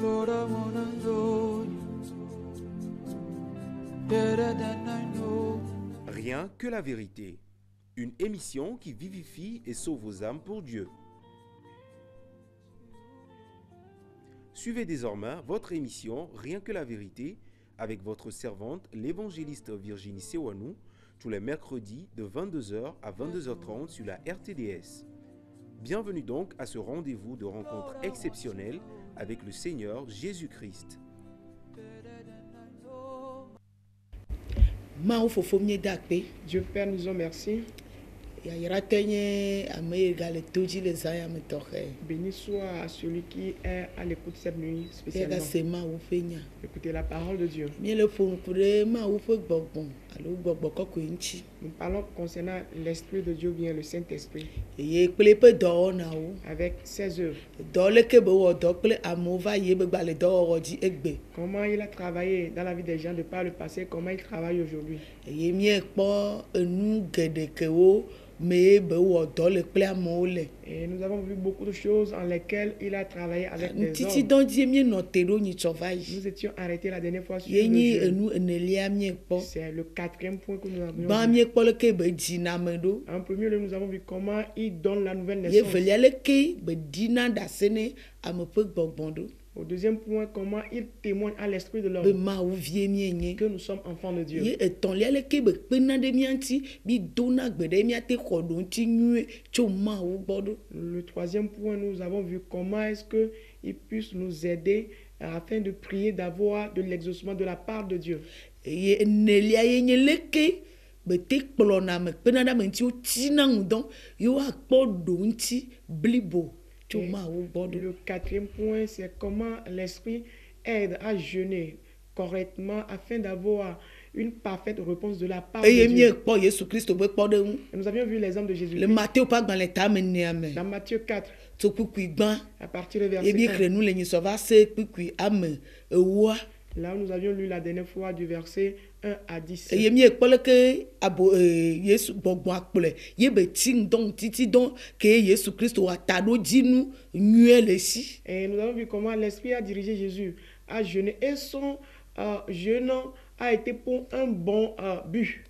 Lord, I wanna know you better than I know. Rien que la vérité. Une émission qui vivifie et sauve vos âmes pour Dieu. Suivez désormais votre émission Rien que la vérité avec votre servante, l'évangéliste Virginie Sewanou, tous les mercredis de 22h à 22h30 sur la RTDS. Bienvenue donc à ce rendez-vous de rencontre exceptionnelle avec le Seigneur Jésus-Christ. Dieu Père, nous en merci. Béni soit celui qui est à l'écoute cette nuit spécialement. Écoutez la parole de Dieu. Nous parlons concernant l'Esprit de Dieu, bien le Saint-Esprit, avec ses œuvres. Comment il a travaillé dans la vie des gens de par le passé, comment il travaille aujourd'hui. Et nous avons vu beaucoup de choses en lesquelles il a travaillé avec des hommes. Nous étions arrêtés la dernière fois sur le jeûne. C'est le quatrième point que nous avions vu. En premier lieu, nous avons vu comment il donne la nouvelle naissance. Au deuxième point, comment il témoigne à l'esprit de l'homme que nous sommes enfants de Dieu. Le troisième point, nous avons vu comment est-ce qu'il puisse nous aider afin de prier, d'avoir de l'exaucement de la part de Dieu. Le quatrième point, c'est comment l'Esprit aide à jeûner correctement afin d'avoir une parfaite réponse de la part de Dieu. Nous avions vu l'exemple de Jésus. Dans Matthieu 4, à partir du verset 1. Là où nous avions lu la dernière fois du verset 1 à 10. Et nous avons vu comment l'Esprit a dirigé Jésus à jeûner et son jeûne a été pour un bon but.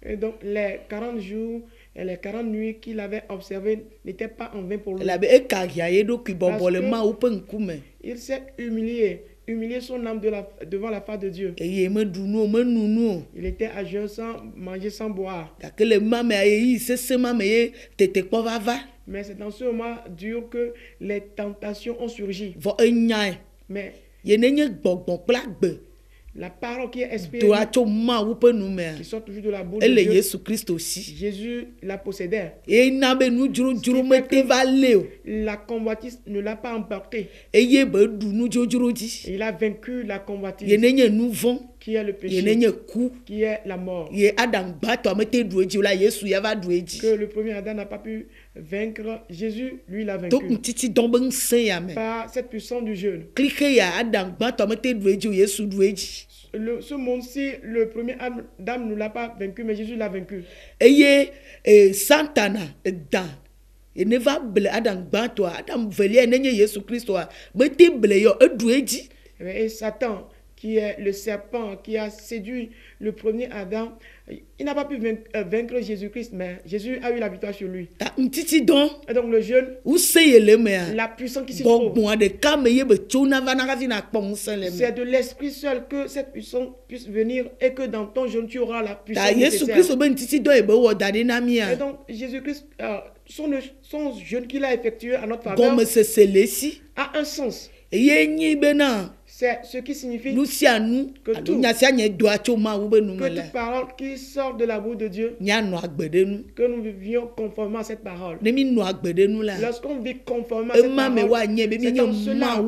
Et donc les 40 jours et les 40 nuits qu'il avait observées n'étaient pas en vain pour lui. Il s'est humilié son âme devant la face de Dieu. Il était à jeûne sans manger, sans boire. Mais c'est dans ce moment dur que les tentations ont surgi. Mais la parole qui est inspirée, qui sort toujours de la bouche de Dieu, Jésus la possédait. La convoitise ne l'a pas emporté. Il a vaincu la convoitise, qui est le péché, qui est la mort. Que le premier Adam n'a pas pu vaincre, Jésus, lui, l'a vaincu. Par cette puissance du jeûne. Ce monde-ci, le premier Adam ne l'a pas vaincu, mais Jésus l'a vaincu. Et Satan, qui est le serpent qui a séduit le premier Adam, il n'a pas pu vaincre Jésus-Christ, mais Jésus a eu la victoire sur lui. Et donc le jeûne, la puissance qui s'y trouve, c'est de l'esprit seul que cette puissance puisse venir et que dans ton jeûne tu auras la puissance nécessaire. Et donc Jésus-Christ, son jeûne qu'il a effectué à notre faveur a un sens. C'est ce qui signifie que toute parole qui sort de la bouche de Dieu, que nous vivions conformément à cette parole. Lorsqu'on vit conformément à cette parole, c'est dans cela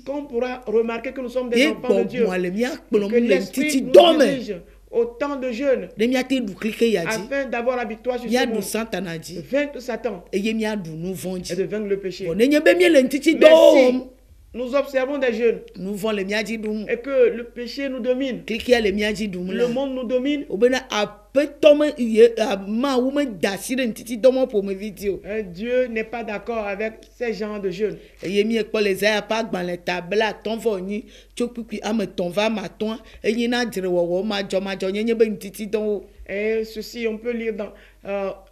qu'on pourra remarquer que nous sommes des enfants de Dieu. Que l'Esprit nous dirige au temps de jeûne afin d'avoir la victoire sur ce monde, de vaincre Satan et de vaincre le péché. Mais si nous observons des jeûnes et que le péché nous domine, le monde nous domine, Dieu n'est pas d'accord avec ces genres de jeûne. Et ceci, on peut lire dans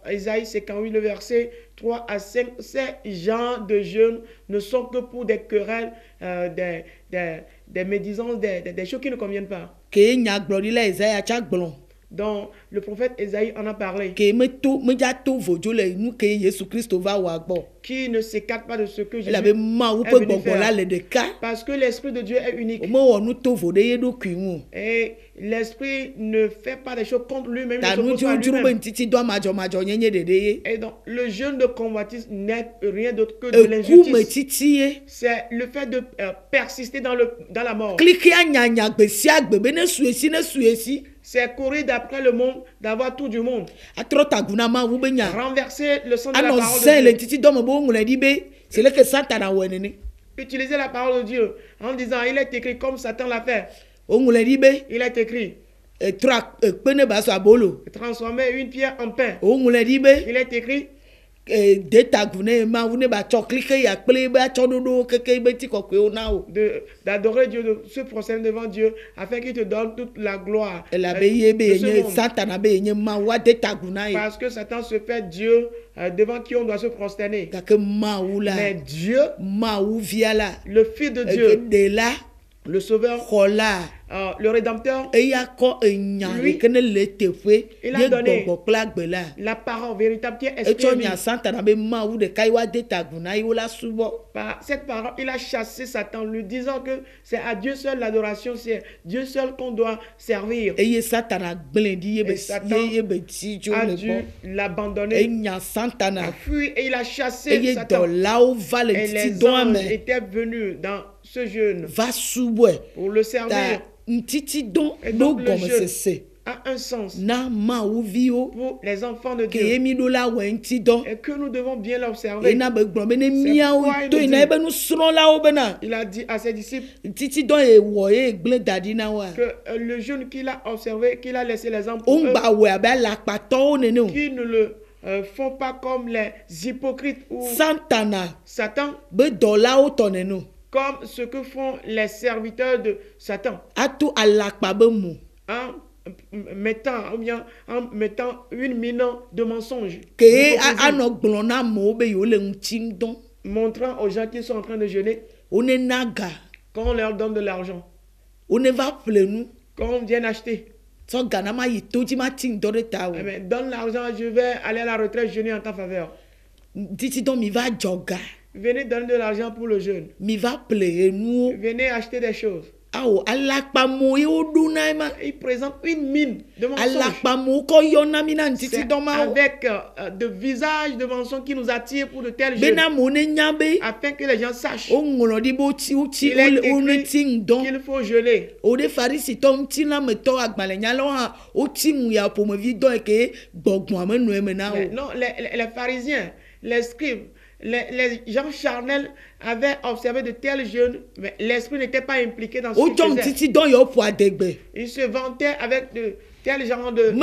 Ésaïe 58, le verset 3 à 5. Ces genres de jeûne ne sont que pour des querelles, des médisances, des choses qui ne conviennent pas. Donc, le prophète Ésaïe en a parlé. Qui ne s'écarte pas de ce que Jésus est venu faire. Parce que l'Esprit de Dieu est unique. Et l'Esprit ne fait pas des choses contre lui-même. Et donc, le jeûne de convoitise n'est rien d'autre que de l'injustice. C'est le fait de persister dans la mort. C'est courir d'après le monde, d'avoir tout du monde. Renverser le sang de la parole de Dieu. Utiliser la parole de Dieu en disant, il est écrit comme Satan l'a fait. Il est écrit. Transformer une pierre en pain. Il est écrit. D'adorer Dieu, de se prosterner devant Dieu afin qu'il te donne toute la gloire. Parce que Satan se fait Dieu devant qui on doit se prosterner. Mais Dieu, le Fils de Dieu, le Sauveur, le Rédempteur, lui, il a donné la parole véritable qui est exprimée. Par cette parole, il a chassé Satan, lui disant que c'est à Dieu seul l'adoration, c'est Dieu seul qu'on doit servir. Et Satan a dû l'abandonner, a fui et il a chassé Satan. Et les anges étaient venus dans ce jeûne pour le servir. Et donc le jeûne a un sens pour les enfants de Dieu et que nous devons bien l'observer. Il a dit à ses disciples que le jeûne qu'il a observé, qu'il a laissé les hommes pour eux, qui ne le font pas comme les hypocrites ou Satan, comme ce que font les serviteurs de Satan, en mettant une mine de mensonge, montrant aux gens qui sont en train de jeûner quand on leur donne de l'argent, quand on vient acheter. Donne l'argent, je vais aller à la retraite jeûner en ta faveur. Venez donner de l'argent pour le jeûne. Venez acheter des choses. Il présente une mine de mensonges. C'est avec de visages de mensonges qui nous attirent pour de tels jeûnes, afin que les gens sachent qu'il est écrit qu'il faut jeûner. Non, les pharisiens, les scribes, les gens charnels avaient observé de tels jeûnes, mais l'esprit n'était pas impliqué dans ce qu'ils faisaient. Ils se vantaient avec de tels genres de jeûnes.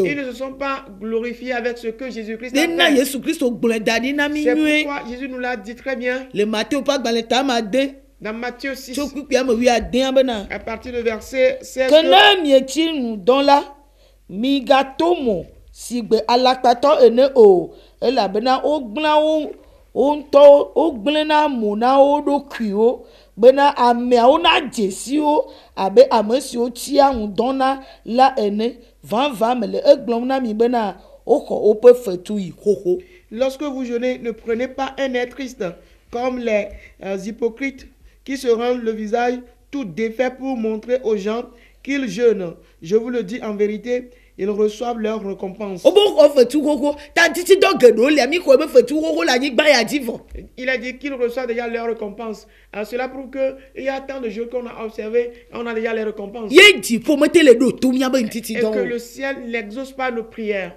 Ils ne se sont pas glorifiés avec ce que Jésus-Christ a fait. C'est pourquoi Jésus nous l'a dit très bien dans Matthieu 6, à partir du verset 16. Sigbe alakpato ene o elabena o gblena mona o do kio bena amea na jesio abe amesio tia undona la ene va mele eglomna mi bena oko ope fetu ikoko. Lorsque vous jeûnez, ne prenez pas un air triste comme les hypocrites qui se rendent le visage tout défait pour montrer aux gens qu'ils jeûnent. Je vous le dis en vérité, ils reçoivent leur récompense. Il a dit qu'ils reçoivent déjà leur récompense. Alors cela prouve qu'il y a tant de jours qu'on a observé, on a déjà les récompenses. Et que le ciel n'exauce pas nos prières.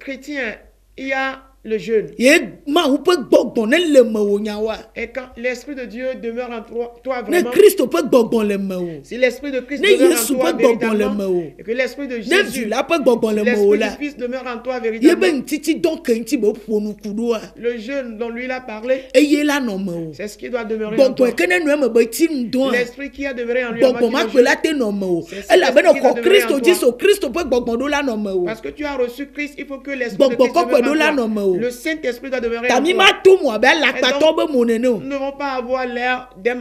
Chrétiens, il y a le jeûne. Ye ma ou peut gbogbo ne le me wo nya wa. Et quand l'Esprit de Dieu demeure en toi Ne vraiment, Christ peut gbogbo le me wo. si l'Esprit de Christ Ne demeure en Yesu toi peut gbogbo le me véritablement, wo. et que l'Esprit de Ne Jésus, vi la peut gbogbo le me wo l'Esprit la. du Fils demeure en toi Ye véritablement, ben titi donc nti bo ponu kudu a. le jeûne dont lui il a parlé, E ye la no me wo. c'est ce qui doit demeurer en Gbogbo toi. e kene nu me be ti ndo a. L'Esprit qui a demeuré en lui avant Gbogbo qu'il ma ne pe la jeûne. te no me wo. C'est E la be no cet esprit ko qui demeure en Christ toi. Jesu Christ peut gbogbo do la no me wo. Parce que tu as reçu Christ, il faut que l'Esprit de Gbogbo Christ koko demeure do la en no toi. me wo. Le Saint-Esprit doit demeurer en Tami toi. ma tu mo be la pa to be mo ne no. Nous ne devons pas avoir l'air des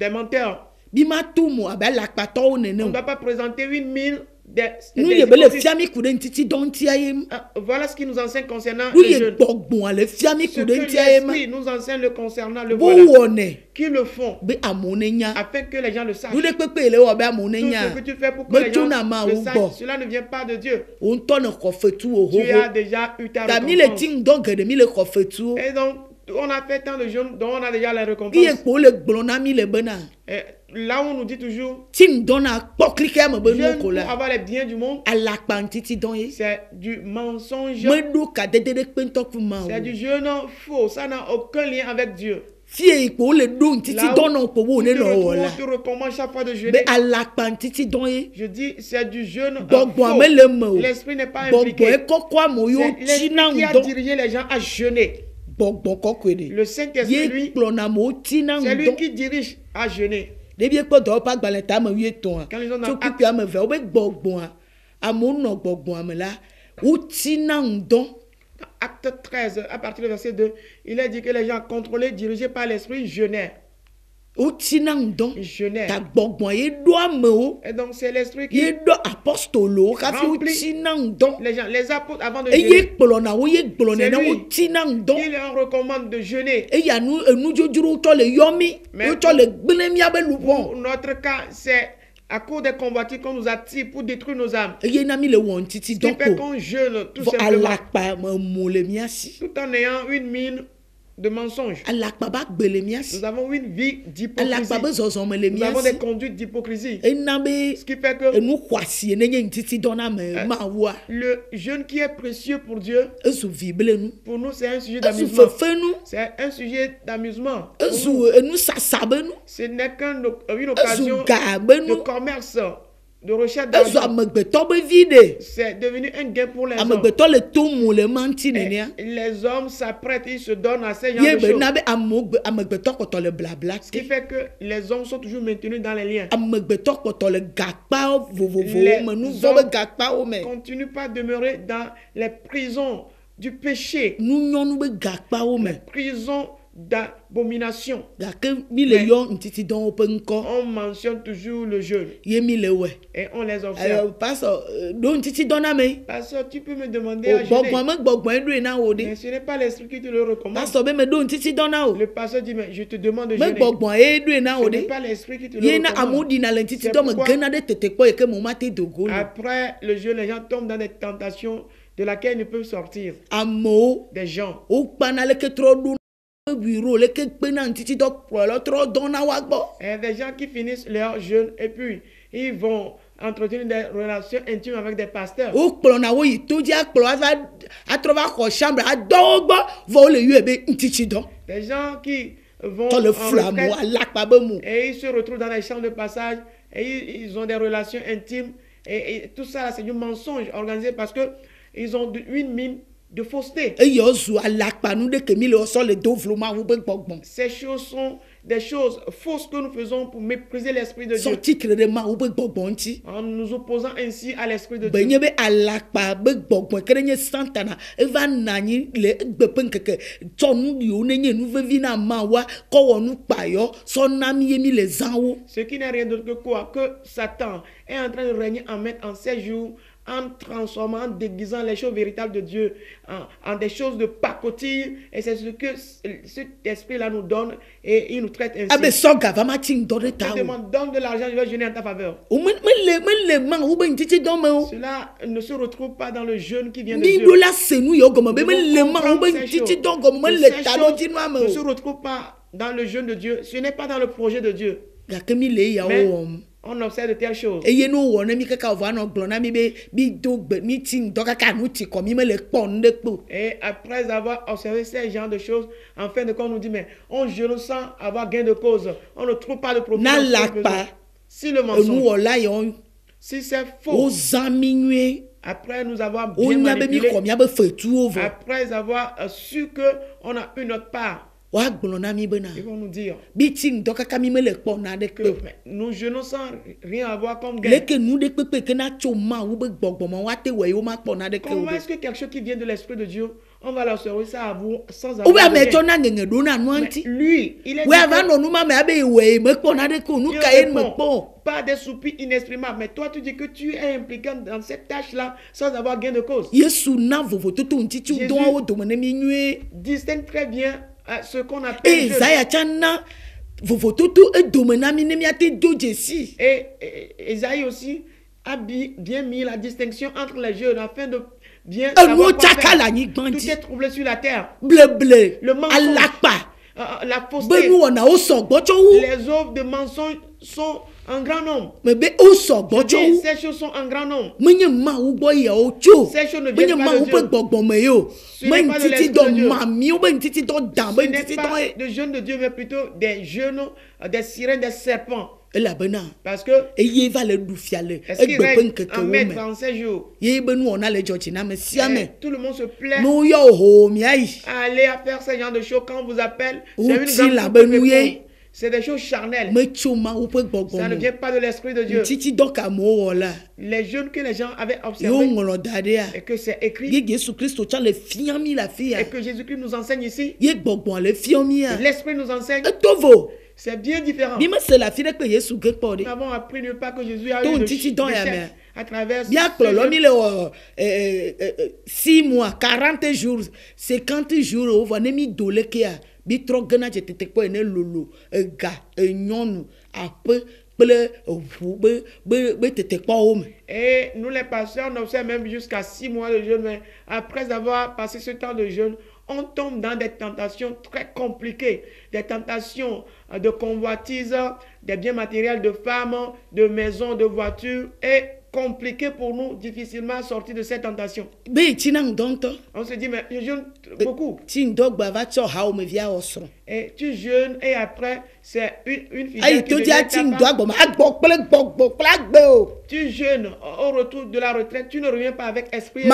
menteurs. Bi ma tu mo be la pa to ne On no. ne doit pas présenter une mine des Nu ye be le hypocrites. fiami ku de ntiti don ti ayem. Voilà ce qui nous enseigne concernant Nu le ye jeûne. gbogbo le fiami Ce ku que de ti ayem. l'Esprit nous enseigne le concernant le Bo voilà. wone Qui le font be amone nya. afin que les gens le sachent. Nu de pepe le wo be amone Tout nya. ce que tu fais pour que Me les gens tuna ma le wo sachent, gbo. cela ne vient pas de Dieu. On to ne ko fetu o Tu as ho. déjà eu ta Tami le récompense. ting don gede mi le ko fetu. Et donc, on a fait tant de jeûnes dont on a déjà la Iye récompense. po le glona mi le bena. Et là où on nous dit toujours, Ting don na poklike me be no jeûne ko pour la. avoir les biens du monde, Ala pa ntiti don ye. c'est du mensonge. Me do ka dede de pe nto ku ma C'est o. du jeûne faux. Ça n'a aucun lien avec Dieu. Fie po le do ntiti Là où don no po wo tu ne te no wo la. retrouves, tu recommences chaque fois de Be jeûner. ala pa ntiti don ye. Je dis, c'est du jeûne Gbogbo faux. ame le me o. L'esprit n'est pas Gbogbo impliqué. e koko amo yo C'est ti na l'esprit qui a ndo. dirigé les gens à jeûner. Gbogbo koko de. Le Saint-Esprit, Ye lui, kplɔ na mo ti na c'est lui ŋdɔ. qui dirige à jeûner. Ɖevi ekpɔ dɔwɔƒe agbalẽ ta ame wuietɔ̃ a. Quand ils ont dans Tso kpukpi ame eve wobe gbɔgbɔa. Amewo nɔ gbɔgbɔa me la. Woti na ŋdɔ. Acte 13, à partir du verset 2, il est dit que les gens contrôlés, dirigés par l'esprit, jeûnaient. Woti na ŋdɔ. Ils jeûnaient. Ta gbɔgbɔa ye ɖo amewo. Et donc, c'est l'esprit qui. Ye ɖo apostolowo hafi Rempli. woti na ŋdɔ. Les gens, les apôtres, avant de Eye jeûner, kplɔ na wo ye gblɔ C'est nene lui. woti na ŋdɔ. il leur recommande de jeûner. Eya nudzrodzrowo tsɔ le yɔmi. Mais Wotsɔ le gblẽ míabe luʋɔ. Pour notre cas, c'est à cause des convoitises qu'on nous attire pour détruire nos âmes. Eye na mi le wɔ ntiti Ce qui dɔ fait ko. qu'on jeûne tout Vɔ simplement, alakpa mo le mia si. tout en ayant une mine de mensonge. Alakpa ba gbe le mia si. Nous avons une vie d'hypocrisie. Alakpa be zɔzɔme le Nous mia avons si. des conduites d'hypocrisie. Ena be Ce qui fait que enu xɔasi ne nye ŋtiti dɔ na me mawua. le jeûne qui est précieux pour Dieu, Ezu vible nu. pour nous, c'est un sujet Ezu d'amusement. fefe nu. C'est un sujet d'amusement. Pour Ezu nous, enu sasa be nu. ce n'est qu'une Ezu occasion ga be de nu. commerce, de recherche Ezu d'argent. amegbetɔ be vi de. C'est devenu un gain pour les hommes. Amegbetɔ le to mo le manti nenea. Et les hommes s'apprêtent, ils se donnent à ces gens Ye de be choses. na be amegbetɔ kpɔtɔ le blabla Ce qui te. fait que les hommes sont toujours maintenus dans les liens. Amegbetɔ kpɔtɔ le gakpa vovovowo Les me nu hommes vɔ be gakpawo me. Continue pas à demeurer dans les prisons du péché, Nunyɔnu be gakpawo me. prisons d'abomination. Gake mi le Mais- yɔ ntiti dɔwo ƒe ŋkɔ. On mentionne toujours le jeûne Ye mi le wɛ. et on les observe. Pastor, ɖo ntiti dɔ na me. Parce que tu peux me demander à Gbɔgbɔn jeûner, me gbɔgbɔn ɖoe na wo mais de. ce n'est pas l'esprit qui te le recommande. Pastor be me ɖo ntiti dɔ na o. Le pasteur dit, mais je te demande de Me jeûner. gbɔgbɔn ye ɖoe na Ce wo n'est de. pas l'esprit qui te Ye le na amewo recommande. ɖina le ntiti C'est dɔ me pourquoi- gena ɖe tete kpɔ yi ke mo ma te do go le. Après le jeûne, les gens tombent dans des tentations de laquelle ils ne peuvent sortir. Amewo Des gens. wo kpana leke trɔ ɖo biro leke kpena ntiti dɔ kplɔlɔ trɔ dɔ na wa gbɔ. Et des gens qui finissent leur jeûne et puis ils vont entretenir des relations intimes avec des pasteurs. Wo kplɔna wo yi to dzi akplɔ ava atrɔ va xɔ chambre adɔ wo gbɔ vɔ wo le yɔe be ntiti dɔ. Des gens qui vont Tɔ le en flamme retraite alakpa be mu. et ils se retrouvent dans les champs de passage et ils ont des relations intimes. Et tout ça, là, c'est du mensonge organisé parce que ils ont une mine de fausseté. Eye wozu alakpa nu ɖe ke mi le wɔsɔ le do vlo ma wo be gbɔgbɔn. Ces choses sont des choses fausses que nous faisons pour mépriser l'Esprit de Dieu. Sɔ tikre ɖe ma wo be gbɔgbɔn ŋuti. En nous opposant ainsi à l'Esprit de Be Dieu. nye be alakpa be gbɔgbɔn ke ɖe nye santana eva na anyi le egbe ƒe ŋkeke tsɔ nu yiwo ne nye nu vevi na mawoa kɔ wɔ nu kpayɔ sɔ na mi ye mi le zã wo. Ce qui n'est rien d'autre que quoi? Que Satan est en train de régner en maître en ces jours, en transformant, en déguisant les choses véritables de Dieu en des choses de pacotille. Et c'est ce que cet esprit-là nous donne et il nous traite Abe ainsi. sɔ gava ma ti ŋdɔ ɖe Je ta te o. demande, donne de l'argent, je vais jeûner en ta faveur. O me le ma wo be ŋtiti dɔ me o. Cela ne se retrouve pas dans le jeûne qui vient de Ni Dieu. ɖo la se nu yewo gɔme be Nous me le devons ma wo be comprendre ces ŋtiti choses. dɔ gɔme me Que le ces ta ɖo choses dzi nua me ne se o. retrouvent pas dans le jeûne de Dieu. Ce n'est pas dans le projet de Dieu. Gake mi le yawo Mais wɔm. on observe de telles choses. Eye no wo na mi kaka ova no glo na mi be bi do gbe mi tin do kaka nu ti ko mi me le pon de po. Et après avoir observé ces genres de choses, en fin de compte, on nous dit, mais on jeûne sans avoir gain de cause. On ne trouve pas de profit. Na la pa. Si le mensonge, si c'est faux, après nous avoir bien manipulé, après avoir su qu'on a eu notre part, ils vont nous dire que nous jeûnons sans rien avoir comme gain. Comment est-ce que quelque chose qui vient de l'Esprit de Dieu, on va leur servir ça à vous sans avoir de gain? Mais lui, il est pas des soupirs inexprimables. Mais toi, tu dis que tu es impliqué dans cette tâche-là sans avoir gain de cause. Jésus distingue très bien ce qu'on appelle et Esaïe aussi a bien mis la distinction entre les jeûnes afin de bien savoir quoi faire. Tout est troublé sur la terre. Le mensonge, la fausseté, les œuvres de mensonge sont en grand nombre. Ces choses sont en grand nombre. Ces choses ne viennent pas de Dieu. Ce n'est pas de l'Esprit de Dieu. Ce n'est pas de jeûne de Dieu, mais plutôt des jeûnes, des sirènes, des serpents. Parce que est-ce qu'il règne en maître en ces jours? Et tout le monde se plaît à aller à faire ce genre de choses quand on vous appelle. C'est une grande réponse. C'est des choses charnelles. Ça ne vient pas de l'Esprit de Dieu. Les jeûnes que les gens avaient observés et que c'est écrit et que Jésus-Christ nous enseigne ici. L'Esprit nous enseigne. C'est bien différent. Nous avons appris ne pas que Jésus a eu le décès à travers 6 mois, 40 jours, 50 jours, on a mis bitro gana je tete ko ene lolo ga enyonu ape ple be tete ko home. Et nous les pasteurs on observe même jusqu'à 6 mois de jeûne, mais après avoir passé ce temps de jeûne, on tombe dans des tentations très compliquées, des tentations de convoitise, des biens matériels de femmes, de maisons, de voitures, et compliqué pour nous, difficilement sortir de cette tentation. On se dit, mais je jeûne beaucoup. Et tu jeûnes et après, c'est une fille qui tu jeûnes au retour de la retraite, tu ne reviens pas avec esprit. Tu ne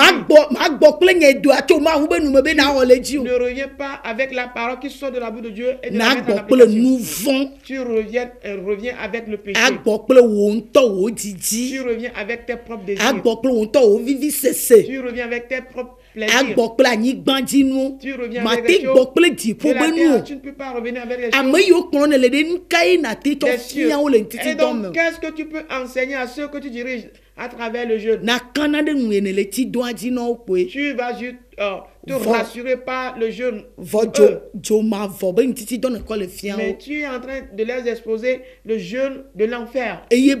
reviens pas avec la parole qui sort de la bouche de Dieu et de la mettre en application. Tu reviens avec le péché. Tu reviens avec tes propres désirs. Tu reviens avec tes propres plaisirs. Tu reviens avec des choses de la terre. Tu ne peux pas revenir avec les choses des cieux. Et donc, qu'est-ce que tu peux enseigner à ceux que tu diriges à travers le jeûne? Tu vas juste te rassurer par le jeûne. Mais tu es en train de les exposer le jeûne de l'enfer. Et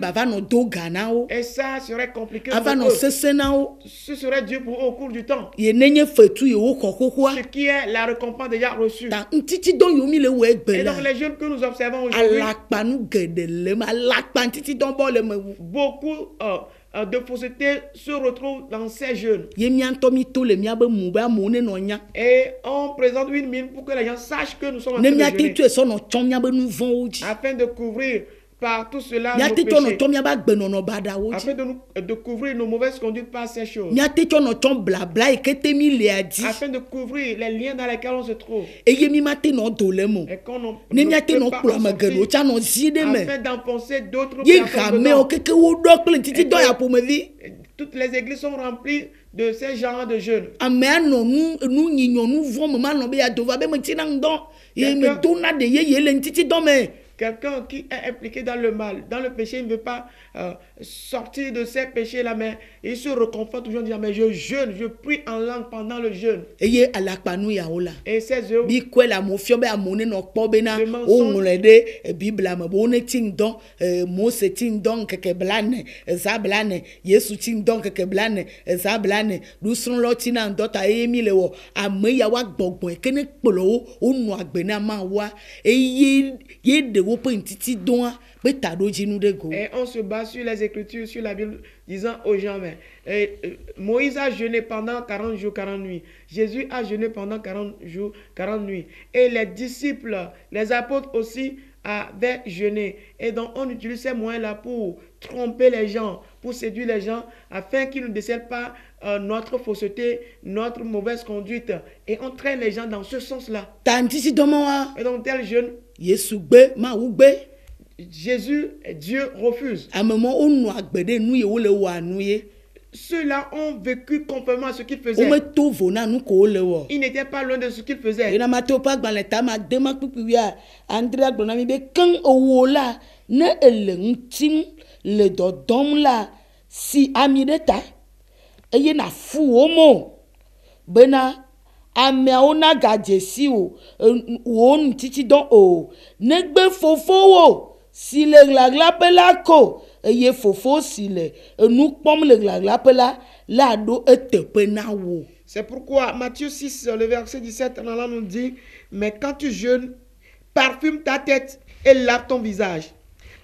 ça serait compliqué pour eux. Ce serait Dieu pour eux au cours du temps. Ce qui est la récompense déjà reçue. Et donc les jeûnes que nous observons aujourd'hui, beaucoup de fausseté se retrouvent dans ces jeûnes. Et on présente une mine pour que les gens sachent que nous sommes en train de jeûner, afin de couvrir par tout cela nos péchés, afin de couvrir nos mauvaises conduites par ces choses, afin de couvrir les liens dans lesquels on se trouve, et qu'on ne peut pas en sortir, afin d'enfoncer d'autres personnes dedans. Toutes les églises sont remplies de ces genres de jeunes. Quelqu'un qui est impliqué dans le mal, dans le péché, il ne veut pas sortir de ces péchés-là, mais il se reconforte toujours en disant, mais je jeûne, je prie en langue pendant le jeûne. Et ces œuvres, Et on se base sur les Écritures, sur la Bible, disant aux gens, Moïse a jeûné pendant 40 jours, 40 nuits. Jésus a jeûné pendant 40 jours, 40 nuits. Et les disciples, les apôtres aussi avaient jeûné. Et donc, on utilise ces moyens-là pour tromper les gens, pour séduire les gens, afin qu'ils ne décèlent pas notre fausseté, notre mauvaise conduite. Et on traîne les gens dans ce sens-là. Et donc, tel jeûne, Jésus, Dieu refuse. Ceux-là ont vécu conformément à ce qu'ils faisaient. Ils n'étaient pas loin de ce qu'ils faisaient. Ameawo na gadzesi wo ntiti don o negbe fofo si le glagla pela ko eye fofo si le nu kpom le glagla pela la do etepe na wo. C'est pourquoi Matthieu 6 le verset 17 là nous dit, mais quand tu jeûnes, parfume ta tête et lave ton visage,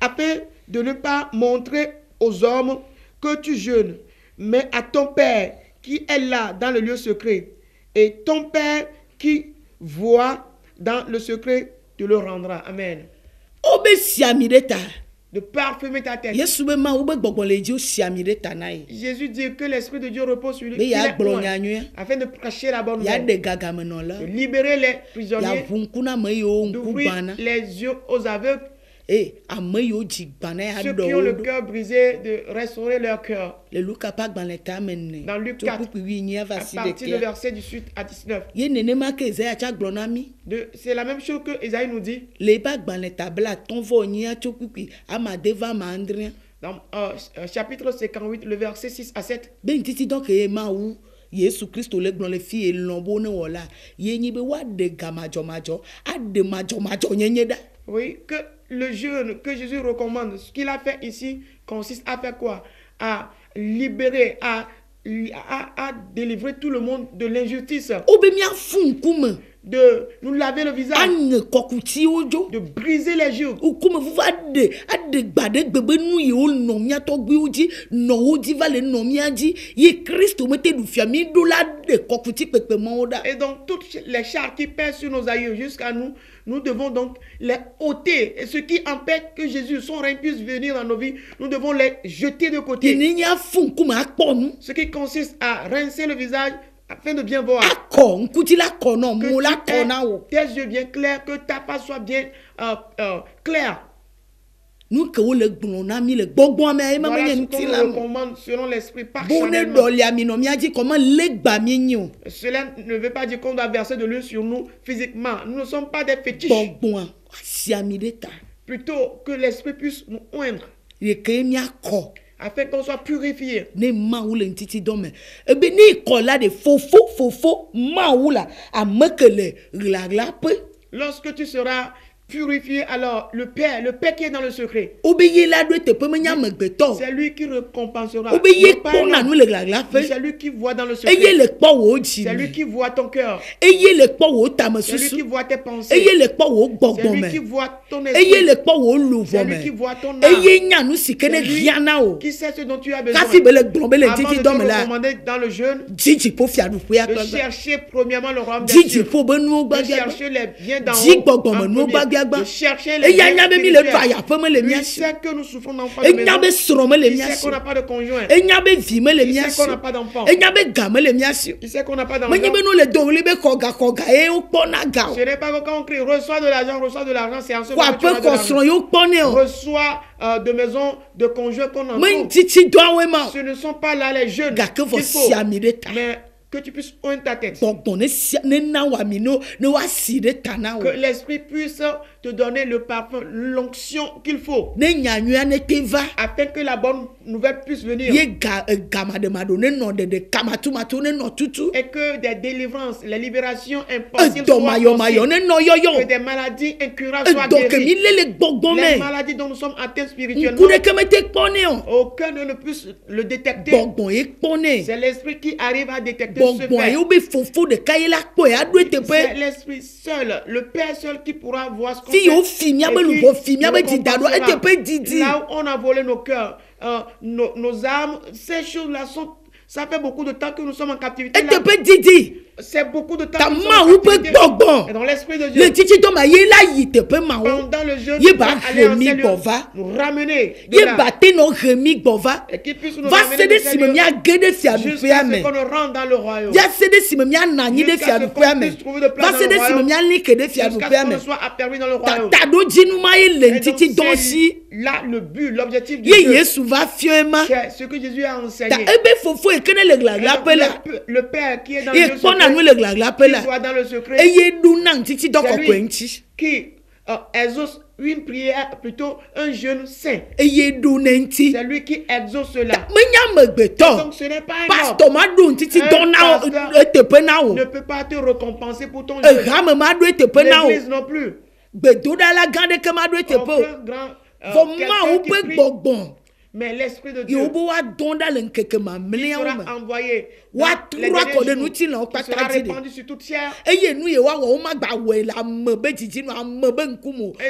afin de ne pas montrer aux hommes que tu jeûnes, mais à ton Père qui est là dans le lieu secret. Et ton Père qui voit dans le secret te le rendra. Amen. De parfumer ta tête. Jésus dit que l'Esprit de Dieu repose sur lui afin de prêcher la bonne nouvelle, de libérer les prisonniers, d'ouvrir les yeux aux aveugles, ceux qui ont le cœur brisé, de restaurer leur cœur. Dans Luc 4, à partir du verset 18 à 19. C'est la même chose que Isaïe nous dit. Dans chapitre 58, le verset 6 à 7. Jésus Christ le gblon le fi elombo ne wola ye nyi be wa de gamajo ade majo nyenye da. Oui, que le jeûne que Jésus recommande, ce qu'il a fait ici consiste à faire quoi? À libérer, à délivrer tout le monde de l'injustice. De nous laver le visage, de briser les joues. Et donc toutes les charges qui pèsent sur nos aïeux jusqu'à nous, nous devons donc les ôter. Et ce qui empêche que Jésus, son règne, puisse venir dans nos vies, nous devons les jeter de côté. Ce qui consiste à rincer le visage afin de bien voir. Que tes yeux bien clairs, que ta face soit bien claire. Nous que le glona mi le voilà ce qu'on recommande selon l'esprit personnellement. Cela ne veut pas dire qu'on doit verser de l'huile sur nous physiquement. Nous ne sommes pas des fétiches. Plutôt que l'esprit puisse nous oindre, afin qu'on soit purifié. Lorsque tu seras purifié, alors le Père qui est dans le secret, c'est lui qui récompensera. C'est lui qui voit dans le secret. C'est lui qui voit ton cœur. C'est lui qui voit tes pensées. C'est lui qui voit ton esprit. C'est lui qui voit ton âme. C'est lui qui sait ce dont tu as besoin. Avant de te recommander dans le jeûne, de chercher premièrement le royaume des cieux, de chercher les biens d'en haut, de chercher les biens spirituels. Lui sait que nous souffrons d'enfants de maison. Il sait qu'on n'a pas de conjoint. Il sait qu'on n'a pas d'enfants. Il sait qu'on n'a pas d'enfants. Ce n'est pas quand on crie reçois de l'argent, c'est en ce moment que tu as de l'argent. Reçois de maisons, de conjoints qu'on en trouve. Ce ne sont pas là les jeunes qu'il faut, mais que tu puisses oindre ta tête. Que l'esprit puisse te donner le parfum, l'onction qu'il faut, afin que la bonne nouvelle puisse venir. Et que des délivrances, les libérations impossibles soient possibles. Que des maladies incurables soient guéries. Les maladies dont nous sommes atteints spirituellement, aucun ne puisse le détecter. C'est l'esprit qui arrive à détecter. de ce fait. C'est l'esprit seul, le Père seul qui pourra voir ce qu'on fait. Là où on a volé nos cœurs, nos âmes, ces choses-là sont... Ça fait beaucoup de temps que nous sommes en captivité. C'est beaucoup de temps que nous sommes en captivité. Et dans l'esprit de Dieu, pendant le jeûne, nous allons aller en ces lieux, nous ramener de là. Et qu'il puisse nous ramener de ces lieux jusqu'à ce qu'on rentre dans le royaume. Jusqu'à ce qu'on puisse trouver de place dans le royaume. Jusqu'à ce qu'on soit apparu dans le royaume. Et donc c'est là le but, l'objectif de Dieu. C'est ce que Jésus a enseigné. Le Père qui est dans le secret, qui soit dans le secret, c'est lui qui exauce une prière, plutôt un jeûne saint. C'est lui qui exauce cela. Donc ce n'est pas un pasteur ne peut pas te récompenser pour ton jeûne. L'église non plus. Mais l'esprit de Dieu, il sera envoyé qui sera répandu sur toute chair. Et ce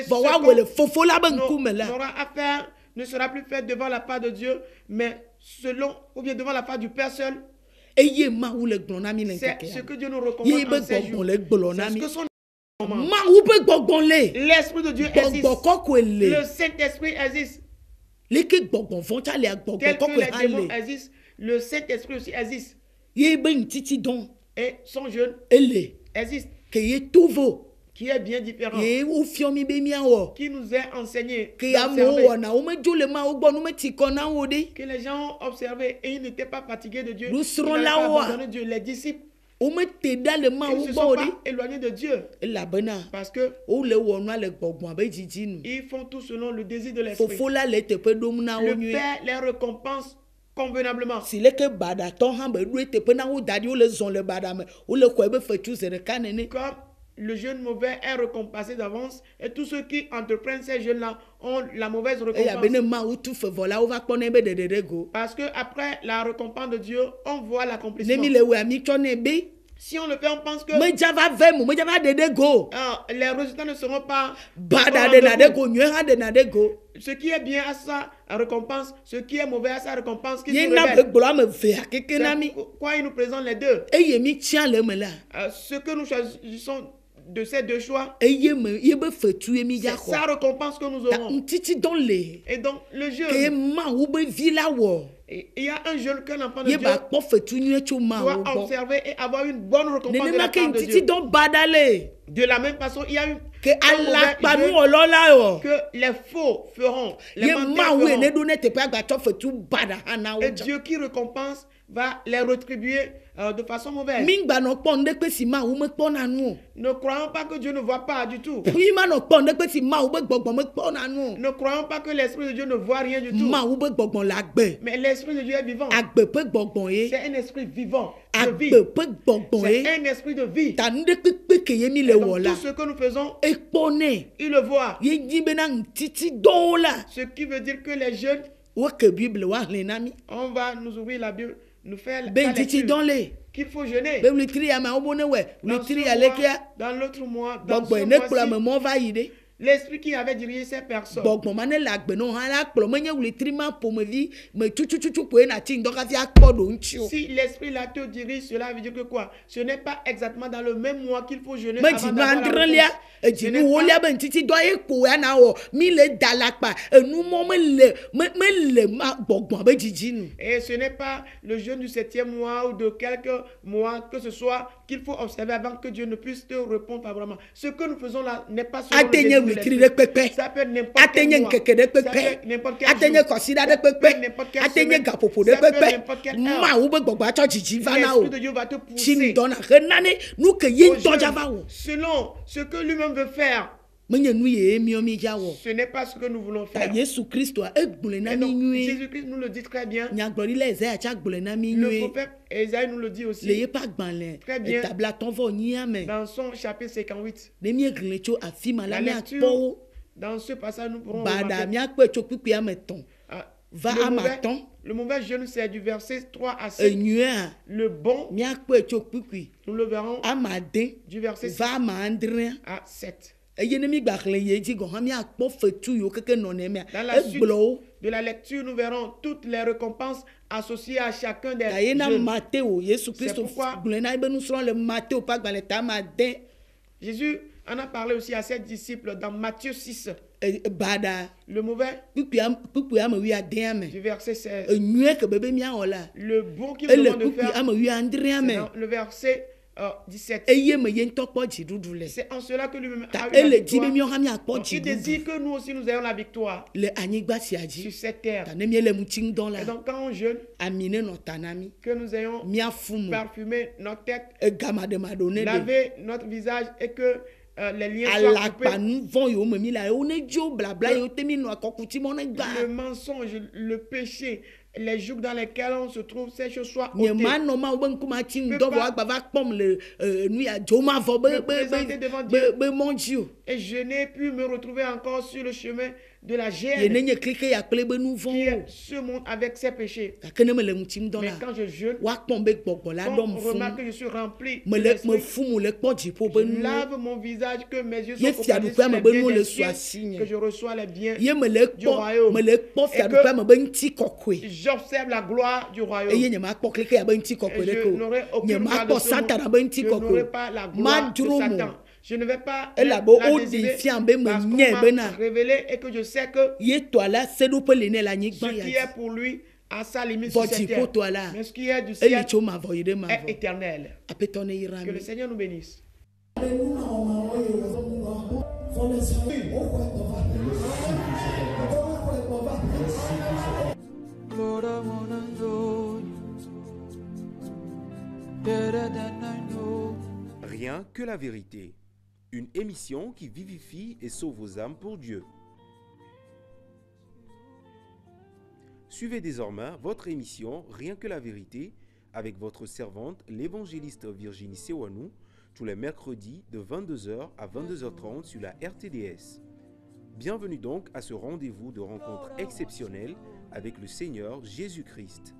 qu'on aura à faire ne sera plus fait devant la part de Dieu, mais selon, ou bien devant la part du Père seul. C'est ce que Dieu nous recommande en ces jours. C'est ce que son l'esprit de Dieu existe. Le Saint-Esprit existe. Tel que les démons existent, le Saint-Esprit aussi existe. Et son jeûne existe. Qui est bien différent. Qui nous est enseigné. Que les gens ont observé et ils n'étaient pas fatigués de Dieu. Ils n'avaient pas abandonné Dieu. Les disciples, ils ne se sont pas éloignés de Dieu. Parce que ils font tout selon le désir de l'esprit. Le Père les récompense convenablement. Comme le jeûne mauvais est récompensé d'avance, et tous ceux qui entreprennent ces jeûnes-là ont la mauvaise récompense. Parce que après la récompense de Dieu, on voit l'accomplissement. Si on le fait, on pense que les résultats ne seront pas. Ce qui est bien à sa récompense, ce qui est mauvais à sa récompense, qui se révèle. Pourquoi il nous présente les deux? Ce que nous choisissons de ces deux choix, c'est sa récompense que nous aurons. Et donc le jeûne, il y a un jeûne qu'un enfant de Dieu doit observer et avoir une bonne récompense de la part de Dieu. De la même façon, il y a une que les faux feront, les menteurs feront. Et Dieu qui récompense va les rétribuer de façon mauvaise. Ne croyons pas que Dieu ne voit pas du tout. Ne croyons pas que l'Esprit de Dieu ne voit rien du tout. Mais l'Esprit de Dieu est vivant. C'est un esprit vivant. De vie. C'est un esprit de vie. Et donc, tout ce que nous faisons, il le voit. Ce qui veut dire que les jeunes, on va nous ouvrir la Bible, nous faire la lecture, qu'il faut jeûner. Dans l'autre mois, dans ce mois-ci, l'esprit qui avait dirigé ces personnes, si l'esprit là te dirige, cela veut dire que quoi? Ce n'est pas exactement dans le même mois qu'il faut jeûner avant d'avoir la réponse. Et ce n'est pas le jeûne du 7e mois ou de quelques mois que ce soit qu'il faut observer avant que Dieu ne puisse te répondre favorablement. Ce que nous faisons là n'est pas selon le désir de l'esprit. Ça peut être n'importe quel mois, ça peut être n'importe quel jour, ça peut être n'importe quelle semaine, ça peut être n'importe quelle heure. L'Esprit de Dieu va te pousser selon ce que lui-même veut faire. Ce n'est pas ce que nous voulons faire. Jésus-Christ nous le dit très bien. Le prophète Esaïe nous le dit aussi très bien dans son chapitre 58. La lecture, dans ce passage, nous pourrons remarquer Le mauvais jeûne, c'est du verset 3 à 7. Le bon, nous le verrons du verset 6 à 7. Dans la suite de la lecture, nous verrons toutes les récompenses associées à chacun des jeûnes. C'est pourquoi Jésus en a parlé aussi à ses disciples dans Matthieu 6. Le mauvais, du verset 16. Le bon qu'il nous demande de faire, c'est dans le verset 17. C'est en cela que lui-même a eu la victoire. Donc, il désire que nous aussi nous ayons la victoire sur cette terre. Et donc quand on jeûne, que nous ayons parfumé notre tête, lavé notre visage et que les liens soient coupés. Le mensonge, le péché, les jours dans lesquels on se trouve, ces choses soient ôtées. Me présenter devant Dieu et je n'ai pu me retrouver encore sur le chemin de la gêne qui est ce monde avec ses péchés. Mais quand je jeûne, on remarque que je suis rempli de l'esprit. Je lave mon visage, que mes yeux sont focalisés sur les biens des cieux, que je reçois les biens du royaume et que j'observe la gloire du royaume. Et je n'aurai aucune gloire de ce monde. Je n'aurai pas la gloire de Satan. Je ne vais pas la désirer parce qu'on m'a révélé et que je sais que ce qui est pour lui a sa limite sur cette terre. Mais ce qui est du ciel est éternel. Que le Seigneur nous bénisse. Lord, I wanna know you better than I know. Rien que la vérité. Une émission qui vivifie et sauve vos âmes pour Dieu. Suivez désormais votre émission Rien que la vérité avec votre servante, l'évangéliste Virginie Sewanou, tous les mercredis de 22h à 22h30 sur la RTDS. Bienvenue donc à ce rendez-vous de rencontre exceptionnelle avec le Seigneur Jésus-Christ.